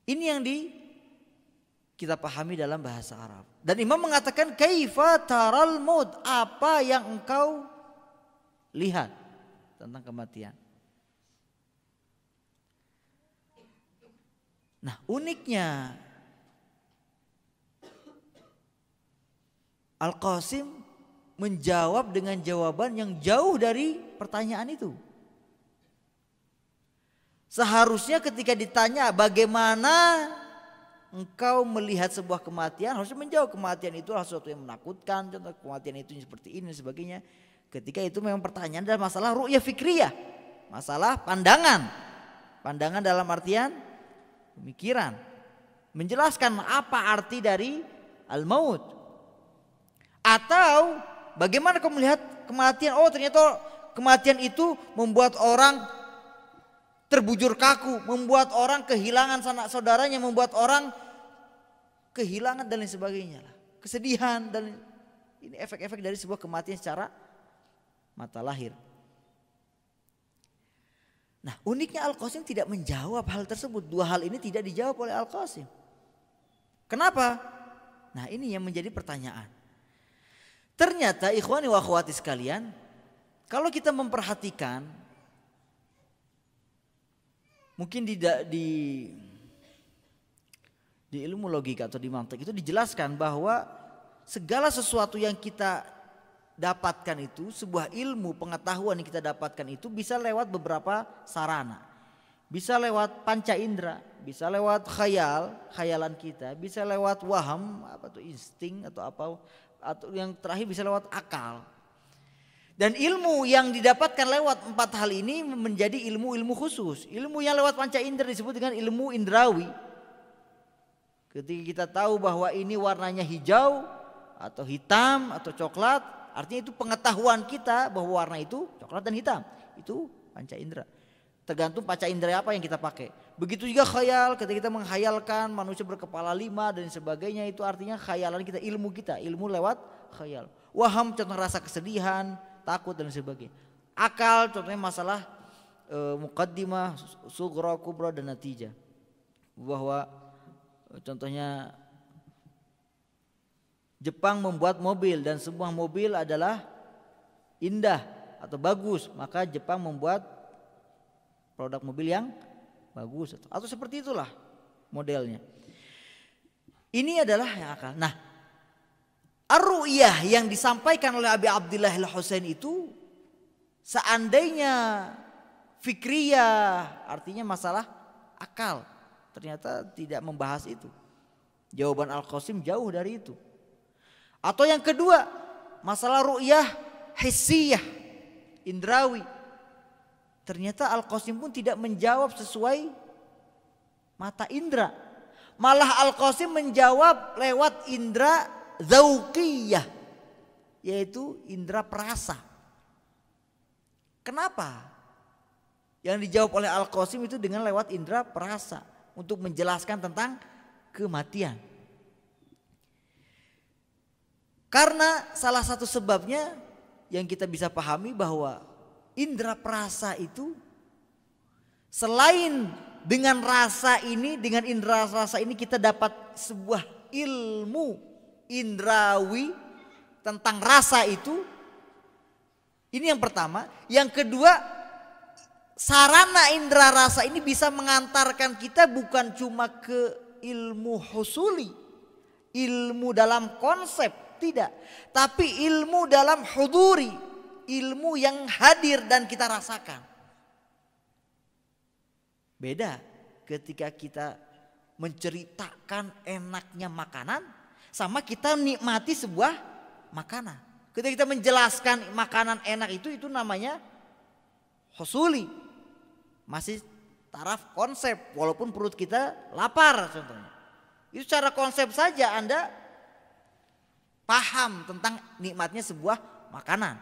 Ini yang kita pahami dalam bahasa Arab. Dan Imam mengatakan kaifa taral maut, apa yang engkau lihat tentang kematian. Nah, uniknya Al-Qasim menjawab dengan jawaban yang jauh dari pertanyaan itu. Seharusnya ketika ditanya bagaimana engkau melihat sebuah kematian, harusnya menjawab kematian itu adalah sesuatu yang menakutkan, contoh kematian itu seperti ini dan sebagainya. Ketika itu memang pertanyaan adalah masalah ru'yah fikriyah, masalah pandangan. Pandangan dalam artian pemikiran, menjelaskan apa arti dari al-maut. Atau bagaimana kau melihat kematian? Oh, ternyata kematian itu membuat orang terbujur kaku, membuat orang kehilangan sanak saudaranya, membuat orang kehilangan dan lain sebagainya lah. Kesedihan dan ini efek-efek dari sebuah kematian secara mata lahir. Nah, uniknya Al-Qasim tidak menjawab hal tersebut. Dua hal ini tidak dijawab oleh Al-Qasim. Kenapa? Nah, ini yang menjadi pertanyaan. Ternyata ikhwani wa akhwati sekalian, kalau kita memperhatikan, mungkin di ilmu logika atau di mantik itu dijelaskan bahwa segala sesuatu yang kita dapatkan itu, sebuah ilmu pengetahuan yang kita dapatkan itu bisa lewat beberapa sarana. Bisa lewat panca indera, bisa lewat khayalan kita, bisa lewat waham, apa tuh insting atau apa, atau yang terakhir bisa lewat akal. Dan ilmu yang didapatkan lewat empat hal ini menjadi ilmu-ilmu khusus. Ilmu yang lewat panca indera disebut dengan ilmu indrawi. Ketika kita tahu bahwa ini warnanya hijau atau hitam atau coklat, artinya itu pengetahuan kita bahwa warna itu coklat dan hitam. Itu panca indera. Tergantung panca indera apa yang kita pakai. Begitu juga khayal, ketika kita menghayalkan manusia berkepala 5 dan sebagainya, itu artinya khayalan kita, ilmu lewat khayal. Waham contoh rasa kesedihan, takut dan sebagainya. Akal contohnya masalah muqaddimah, sughra, kubra dan natijah. Bahwa contohnya Jepang membuat mobil dan sebuah mobil adalah indah atau bagus, maka Jepang membuat produk mobil yang bagus atau seperti itulah modelnya. Ini adalah yang akal. Nah, ar-ru'yah yang disampaikan oleh Abi Abdillah Al-Husain itu seandainya fikriyah, artinya masalah akal, ternyata tidak membahas itu. Jawaban Al-Qasim jauh dari itu. Atau yang kedua, masalah ru'yah hissiyah, indrawi. Ternyata Al-Qasim pun tidak menjawab sesuai mata indera. Malah Al-Qasim menjawab lewat indera dzauqiyah, yaitu indera perasa. Kenapa? Yang dijawab oleh Al-Qasim itu dengan lewat indera perasa untuk menjelaskan tentang kematian. Karena salah satu sebabnya yang kita bisa pahami bahwa indera perasa itu selain dengan rasa ini, dengan indera rasa ini kita dapat sebuah ilmu indrawi tentang rasa itu. Ini yang pertama. Yang kedua, sarana indera rasa ini bisa mengantarkan kita bukan cuma ke ilmu husuli, ilmu dalam konsep, tidak, tapi ilmu dalam huduri, ilmu yang hadir dan kita rasakan. Beda ketika kita menceritakan enaknya makanan sama kita nikmati sebuah makanan. Ketika kita menjelaskan makanan enak itu namanya husuli, masih taraf konsep, walaupun perut kita lapar contohnya. Itu secara konsep saja Anda paham tentang nikmatnya sebuah makanan.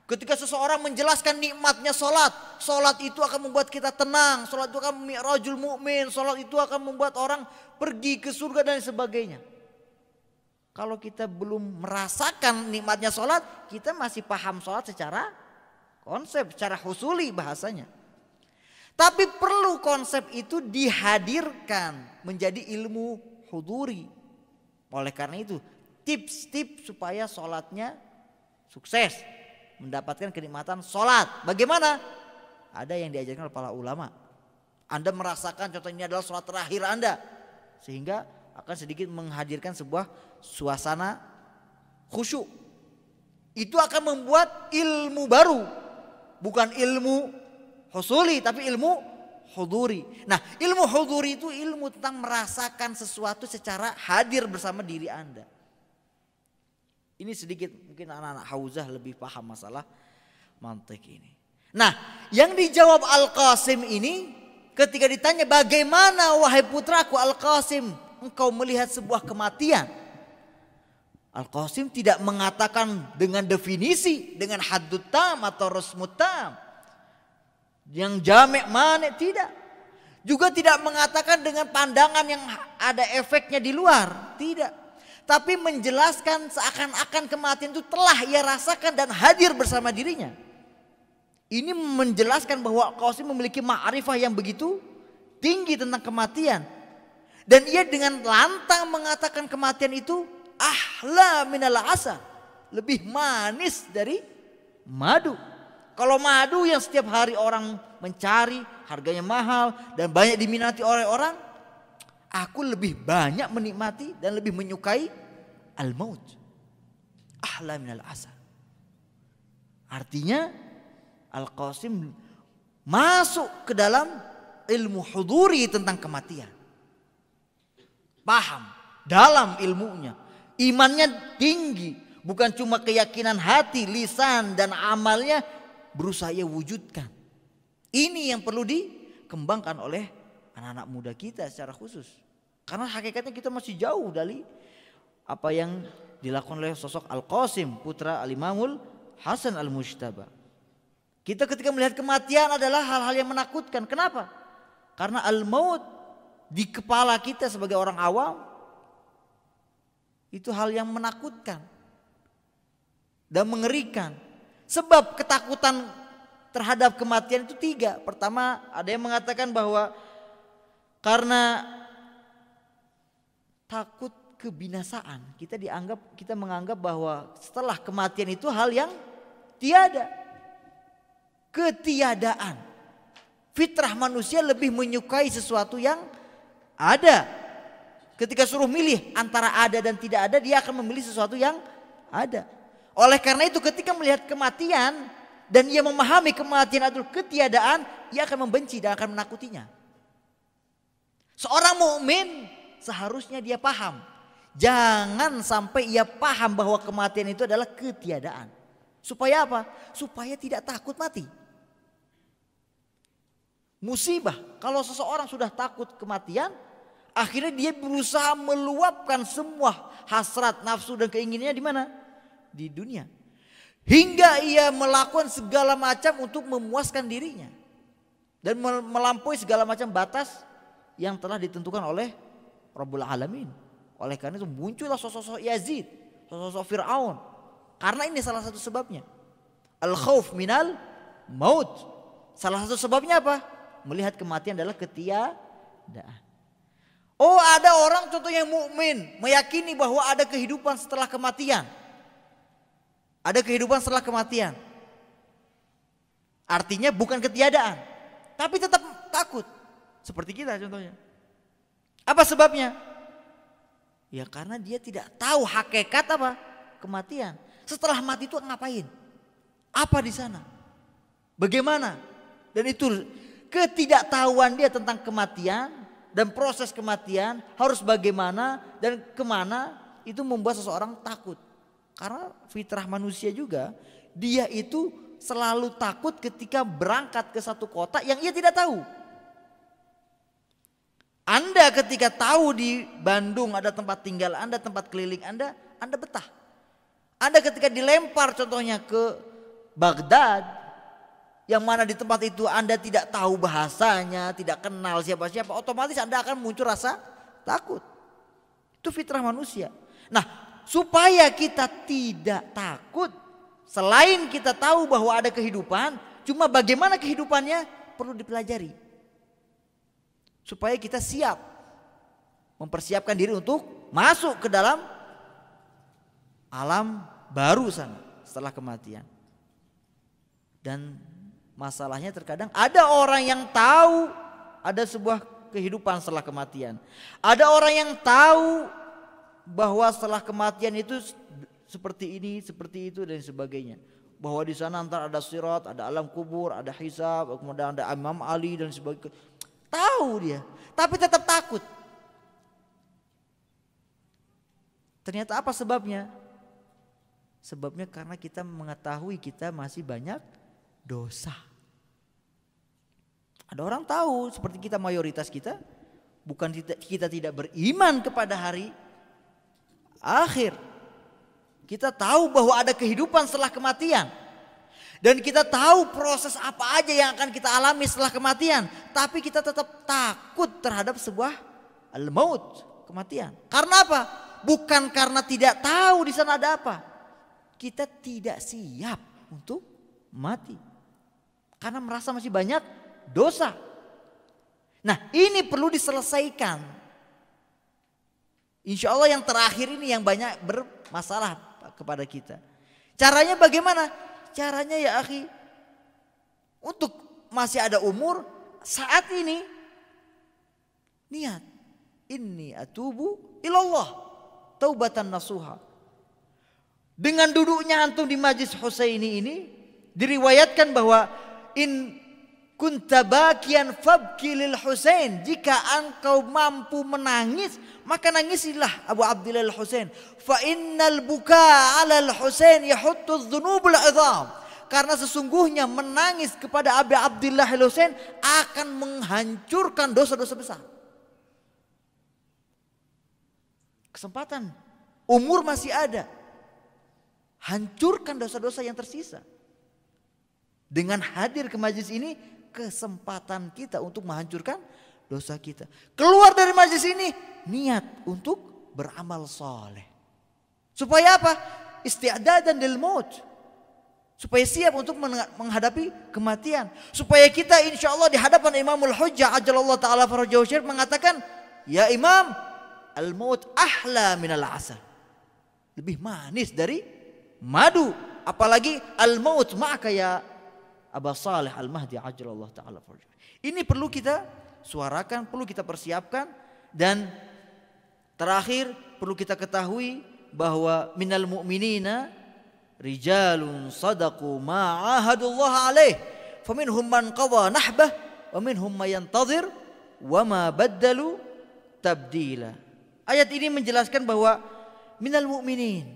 Ketika seseorang menjelaskan nikmatnya sholat, sholat itu akan membuat kita tenang, sholat itu akan mi'rajul mu'min, sholat itu akan membuat orang pergi ke surga dan sebagainya. Kalau kita belum merasakan nikmatnya sholat, kita masih paham sholat secara konsep, secara husuli bahasanya. Tapi perlu konsep itu dihadirkan menjadi ilmu huduri. Oleh karena itu tips-tips supaya sholatnya sukses, mendapatkan kenikmatan sholat. Bagaimana? Ada yang diajarkan oleh para ulama. Anda merasakan contoh ini adalah sholat terakhir Anda, sehingga akan sedikit menghadirkan sebuah suasana khusyuk. Itu akan membuat ilmu baru, bukan ilmu husuli tapi ilmu huduri. Nah, ilmu huduri itu ilmu tentang merasakan sesuatu secara hadir bersama diri Anda. Ini sedikit mungkin anak-anak hauzah lebih paham masalah mantik ini. Nah, yang dijawab Al-Qasim ini ketika ditanya, bagaimana wahai putraku Al-Qasim engkau melihat sebuah kematian? Al-Qasim tidak mengatakan dengan definisi, dengan haddut tam atau rasmut tam, yang jamek manik, tidak. Juga tidak mengatakan dengan pandangan yang ada efeknya di luar, tidak. Tapi menjelaskan seakan-akan kematian itu telah ia rasakan dan hadir bersama dirinya. Ini menjelaskan bahwa Al-Qasim memiliki ma'rifah yang begitu tinggi tentang kematian. Dan ia dengan lantang mengatakan kematian itu ahla minal asal, lebih manis dari madu. Kalau madu yang setiap hari orang mencari, harganya mahal dan banyak diminati oleh orang, aku lebih banyak menikmati dan lebih menyukai al-maut. Ahla minal asal. Artinya Al-Qasim masuk ke dalam ilmu huduri tentang kematian. Paham dalam ilmunya. Imannya tinggi, bukan cuma keyakinan hati, lisan dan amalnya berusaha ia wujudkan. Ini yang perlu dikembangkan oleh anak-anak muda kita secara khusus. Karena hakikatnya kita masih jauh dari apa yang dilakukan oleh sosok Al-Qasim, putra Al-Imamul Hasan Al-Mujtaba. Kita ketika melihat kematian adalah hal-hal yang menakutkan. Kenapa? Karena al-maut di kepala kita sebagai orang awam itu hal yang menakutkan dan mengerikan. Sebab ketakutan terhadap kematian itu tiga. Pertama, ada yang mengatakan bahwa karena takut kebinasaan, kita menganggap bahwa setelah kematian itu hal yang tiada. Ketiadaan. Fitrah manusia lebih menyukai sesuatu yang ada. Ketika suruh milih antara ada dan tidak ada, dia akan memilih sesuatu yang ada. Oleh karena itu ketika melihat kematian dan ia memahami kematian adalah ketiadaan, ia akan membenci dan akan menakutinya. Seorang mukmin seharusnya dia paham. Jangan sampai ia paham bahwa kematian itu adalah ketiadaan. Supaya apa? Supaya tidak takut mati. Musibah kalau seseorang sudah takut kematian, akhirnya dia berusaha meluapkan semua hasrat, nafsu dan keinginannya di mana? Di dunia. Hingga ia melakukan segala macam untuk memuaskan dirinya. Dan melampaui segala macam batas yang telah ditentukan oleh Rabbul Alamin. Oleh karena itu muncullah sosok-sosok Yazid, sosok-sosok Fir'aun. Karena ini salah satu sebabnya. Al-khawf minal maut. Salah satu sebabnya apa? Melihat kematian adalah ketiadaan. Oh, ada orang contohnya mukmin meyakini bahwa ada kehidupan setelah kematian. Ada kehidupan setelah kematian. Artinya bukan ketiadaan, tapi tetap takut. Seperti kita contohnya. Apa sebabnya? Ya karena dia tidak tahu hakikat apa? Kematian. Setelah mati itu ngapain? Apa di sana? Bagaimana? Dan itu ketidaktahuan dia tentang kematian dan proses kematian harus bagaimana dan kemana, itu membuat seseorang takut. Karena fitrah manusia juga, dia itu selalu takut ketika berangkat ke satu kota yang ia tidak tahu. Anda ketika tahu di Bandung ada tempat tinggal Anda, tempat keliling Anda betah. Anda ketika dilempar contohnya ke Baghdad, yang mana di tempat itu Anda tidak tahu bahasanya, tidak kenal siapa-siapa, otomatis Anda akan muncul rasa takut. Itu fitrah manusia. Nah, supaya kita tidak takut, selain kita tahu bahwa ada kehidupan, cuma bagaimana kehidupannya perlu dipelajari. Supaya kita siap mempersiapkan diri untuk masuk ke dalam alam baru sana setelah kematian. Dan masalahnya terkadang ada orang yang tahu ada sebuah kehidupan setelah kematian. Ada orang yang tahu bahwa setelah kematian itu seperti ini, seperti itu dan sebagainya. Bahwa di sana antara ada sirat, ada alam kubur, ada hisab, kemudian ada Imam Ali dan sebagainya. Tahu dia, tapi tetap takut. Ternyata apa sebabnya? Sebabnya karena kita mengetahui kita masih banyak dosa. Ada orang tahu seperti kita, mayoritas kita bukan kita tidak beriman kepada hari akhir. Kita tahu bahwa ada kehidupan setelah kematian. Dan kita tahu proses apa aja yang akan kita alami setelah kematian. Tapi kita tetap takut terhadap sebuah al-maut, kematian. Karena apa? Bukan karena tidak tahu di sana ada apa. Kita tidak siap untuk mati. Karena merasa masih banyak dosa. Nah, ini perlu diselesaikan. Insya Allah yang terakhir ini yang banyak bermasalah kepada kita. Caranya bagaimana? Caranya ya akhi, untuk masih ada umur saat ini niat inni atubu ilallah taubatan nasuha. Dengan duduknya antum di majlis Husaini ini diriwayatkan bahwa in kunta bakian fabki lil Husain, jika engkau mampu menangis maka nangisilah Abu Abdillah al-Husain. Fa innal buka 'ala al-Husain yahuttu adh-dhunubul 'idham. Karena sesungguhnya menangis kepada Abu Abdillah al-Husain akan menghancurkan dosa-dosa besar. Kesempatan, umur masih ada. Hancurkan dosa-dosa yang tersisa. Dengan hadir ke majlis ini, kesempatan kita untuk menghancurkan dosa kita. Keluar dari majlis ini, niat untuk beramal soleh. Supaya apa? Isti'dadan lil maut. Supaya siap untuk menghadapi kematian. Supaya kita insya Allah di hadapan Imamul Hujjah ajalallahu ta'ala farajahu syarif mengatakan, ya Imam, al-maut ahla minal asal. Lebih manis dari madu. Apalagi al-maut ma'aka ya Aba Salih Al-Mahdi ajalallahu ta'ala farajahu. Ini perlu kita suarakan, perlu kita persiapkan. Dan terakhir perlu kita ketahui bahwa minal mu'minina rijalun sadaqu ma'ahadullah alaih faminhum man qadha nahbah wa minhum man yantazir wa ma baddalu tabdila. Ayat ini menjelaskan bahwa minal mu'minin,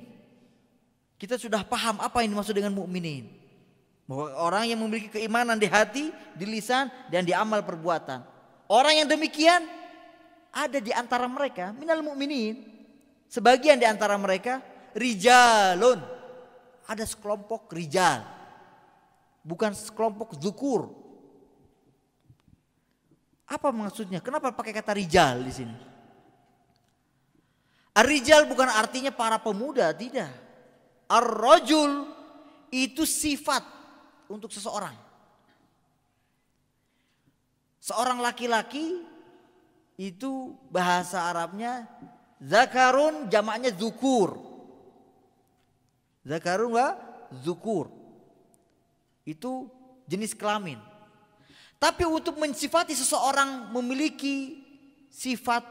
kita sudah paham apa yang dimaksud dengan mu'minin, bahwa orang yang memiliki keimanan di hati, di lisan dan di amal perbuatan. Orang yang demikian ada di antara mereka minal mu'minin, sebagian di antara mereka rijalun, ada sekelompok rijal, bukan sekelompok zukur. Apa maksudnya? Kenapa pakai kata rijal di sini? Ar-rijal bukan artinya para pemuda, tidak. Ar-rajul itu sifat untuk seseorang. Seorang laki-laki itu bahasa Arabnya zakarun, jamaknya zukur. Zakarun wa zukur. Itu jenis kelamin. Tapi untuk mensifati seseorang memiliki sifat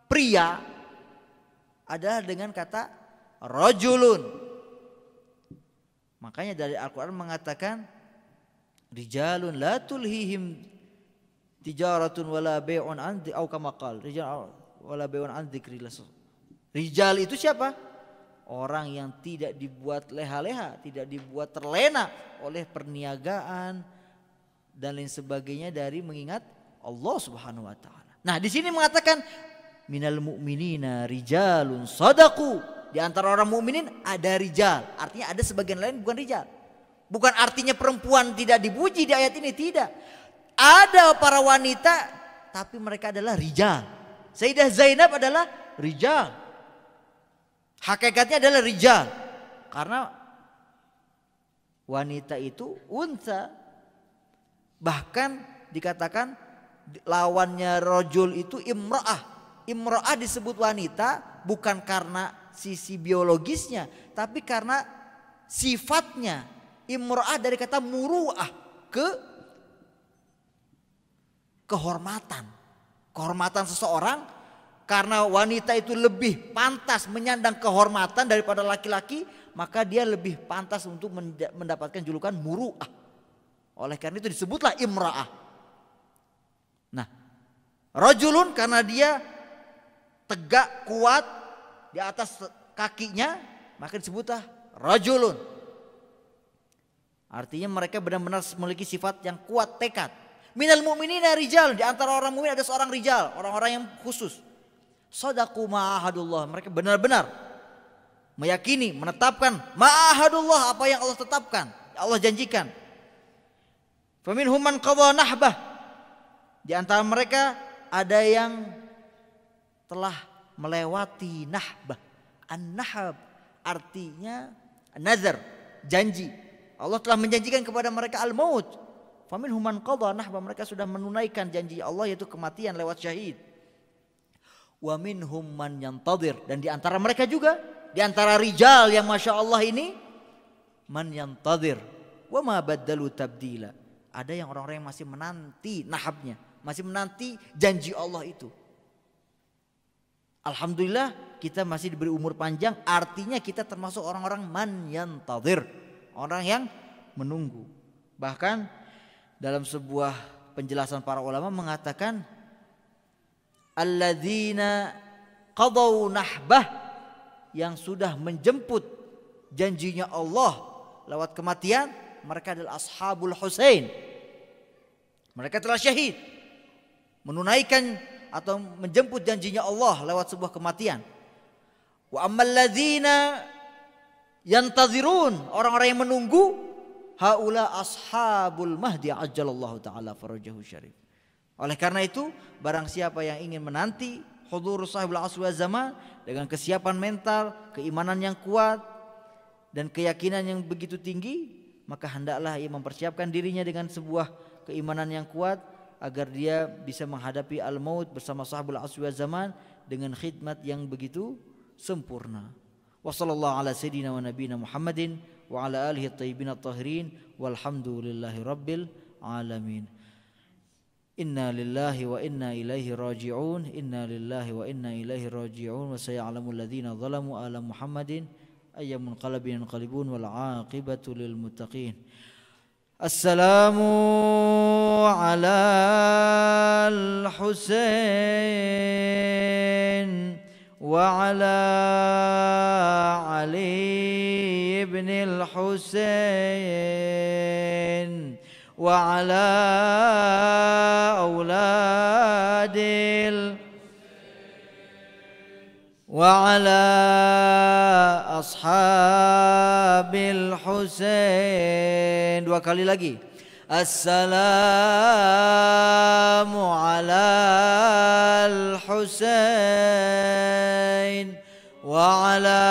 pria adalah dengan kata rajulun. Makanya dari Al-Quran mengatakan rijalun la tulhihim tijaratun wala bai'un an au kama qala rijal wala bai'un an dzikrillah. Rijal itu siapa? Orang yang tidak dibuat leha-leha, tidak dibuat terlena oleh perniagaan dan lain sebagainya dari mengingat Allah Subhanahu wa taala. Nah, di sini mengatakan minal mu'minina rijalun sadaqu. Di antara orang mukminin ada rijal. Artinya ada sebagian lain bukan rijal. Bukan artinya perempuan tidak dipuji di ayat ini, tidak. Ada para wanita tapi mereka adalah rijal. Sayyidah Zainab adalah rijal. Hakikatnya adalah rijal. Karena wanita itu unsa. Bahkan dikatakan lawannya rajul itu imra'ah. Imra'ah disebut wanita bukan karena sisi biologisnya, tapi karena sifatnya, Imra'ah dari kata muru'ah, kehormatan. Kehormatan seseorang, karena wanita itu lebih pantas menyandang kehormatan daripada laki-laki, maka dia lebih pantas untuk mendapatkan julukan muru'ah. Oleh karena itu disebutlah imra'ah. Nah, rajulun karena dia tegak kuat di atas kakinya, maka disebutlah rajulun. Artinya mereka benar-benar memiliki sifat yang kuat, tekad. Minal mu'minina rijal, di antara orang mukmin ada seorang rijal, orang-orang yang khusus. Shadaqu ma'ahadullah, mereka benar-benar meyakini, menetapkan ma'ahadullah, apa yang Allah tetapkan, Allah janjikan. Faminhum man qadha nahbah, di antara mereka ada yang telah melewati nahbah. An-nahab artinya nazar, janji. Allah telah menjanjikan kepada mereka al-maut. Faminhum man qadha nahbah, mereka sudah menunaikan janji Allah yaitu kematian lewat syahid. Wa minhum man yantadir, dan di antara mereka juga, di antara rijal yang masya Allah ini, man yantadir wa ma baddalu tabdila. Ada yang orang-orang yang masih menanti nahabnya, masih menanti janji Allah itu. Alhamdulillah kita masih diberi umur panjang, artinya kita termasuk orang-orang man yantadir, orang yang menunggu. Bahkan dalam sebuah penjelasan para ulama mengatakan alladzina qadau nahbah, yang sudah menjemput janjinya Allah lewat kematian, mereka adalah ashabul Husain. Mereka telah syahid, menunaikan atau menjemput janjinya Allah lewat sebuah kematian. Wa ammal ladzina yantazirun, orang-orang yang menunggu, haula ashabul mahdi ajjalallahu ta'ala farajahu syarif. Oleh karena itu, barang siapa yang ingin menanti hudur sahibul asri waz zaman dengan kesiapan mental, keimanan yang kuat dan keyakinan yang begitu tinggi, maka hendaklah ia mempersiapkan dirinya dengan sebuah keimanan yang kuat agar dia bisa menghadapi al-maut bersama sahibul asri waz zaman dengan khidmat yang begitu sempurna. Wa sallallahu ala sayyidina wa nabiyina Muhammadin wa ala alihi at-tayyibin at-tahirin walhamdulillahi rabbil alamin. Inna lillahi wa inna ilaihi raji'un. Inna lillahi wa inna ilaihi raji'un. Wa saya'lamu alladhina zalamu ala Muhammadin ayyamun qalbin yanqalibun wal 'aqibatu lil muttaqin. Assalamu ala al-Husain wa ala Ali ibn al-Husain wa ala auladil wa ala ashabil Husain. Dua kali lagi. Assalamu ala al-Husain wa ala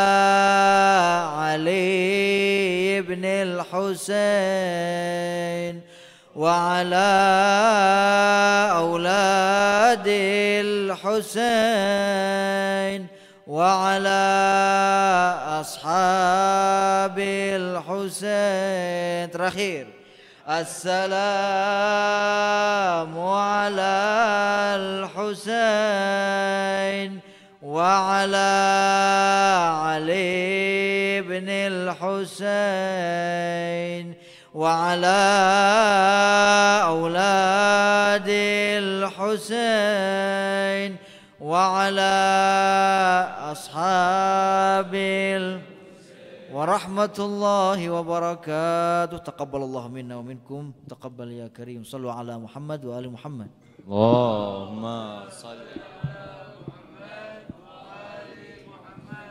Ali ibn al-Husain wa ala auladil Husain wa ala ashabil Husain. Terakhir, assalamu ala al-Husain wa ala Ali ibn al-Husain wa ala auladil Husain wa ala ashabil wa rahmatullahi wa barakatuh. Taqabbalallahu minna wa minkum. Taqabbal ya karim. Sallu ala Muhammad wa ali Muhammad. Allahumma salli